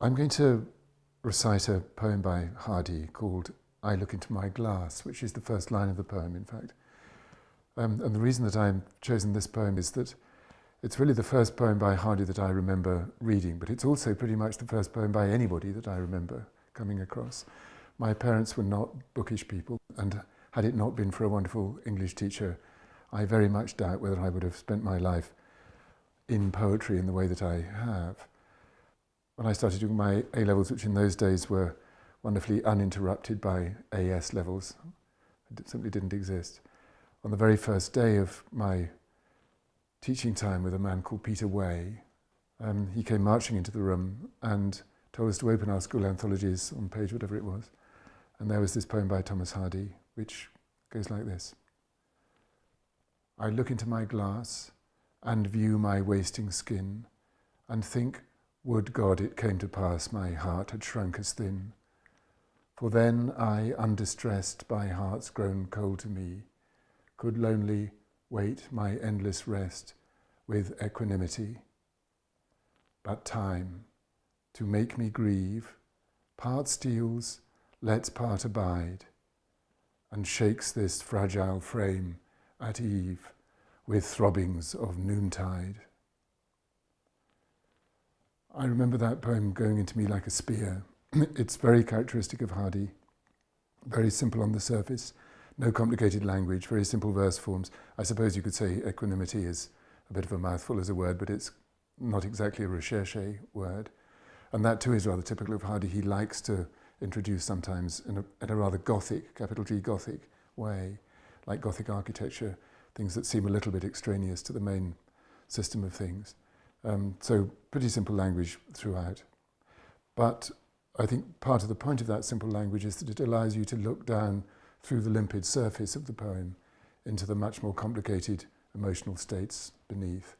I'm going to recite a poem by Hardy called I Look Into My Glass, which is the first line of the poem, in fact. And the reason that I've chosen this poem is that it's really the first poem by Hardy that I remember reading, but it's also pretty much the first poem by anybody that I remember coming across. My parents were not bookish people, and had it not been for a wonderful English teacher, I very much doubt whether I would have spent my life in poetry in the way that I have. When I started doing my A-levels, which in those days were wonderfully uninterrupted by AS levels, it simply didn't exist. On the very first day of my teaching time with a man called Peter Way, he came marching into the room and told us to open our school anthologies on page whatever it was. And there was this poem by Thomas Hardy, which goes like this. I look into my glass and view my wasting skin and think, would God it came to pass my heart had shrunk as thin. For then I, undistressed by hearts grown cold to me, could lonely wait my endless rest with equanimity. But time, to make me grieve, part steals, lets part abide, and shakes this fragile frame at eve with throbbings of noontide. I remember that poem going into me like a spear. It's very characteristic of Hardy, very simple on the surface, no complicated language, very simple verse forms. I suppose you could say equanimity is a bit of a mouthful as a word, but it's not exactly a recherche word. And that too is rather typical of Hardy. He likes to introduce sometimes in a rather Gothic, capital G Gothic way, like Gothic architecture, things that seem a little bit extraneous to the main system of things. So pretty simple language throughout. But I think part of the point of that simple language is that it allows you to look down through the limpid surface of the poem into the much more complicated emotional states beneath.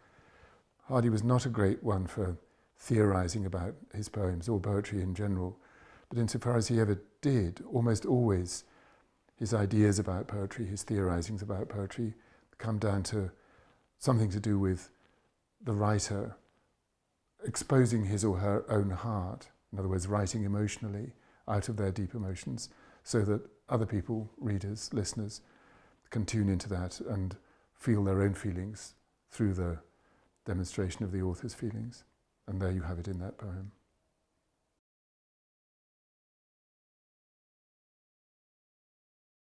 Hardy was not a great one for theorizing about his poems or poetry in general, but insofar as he ever did, almost always his ideas about poetry, his theorizings about poetry, come down to something to do with the writer exposing his or her own heart, in other words, writing emotionally out of their deep emotions, so that other people, readers, listeners, can tune into that and feel their own feelings through the demonstration of the author's feelings. And there you have it in that poem.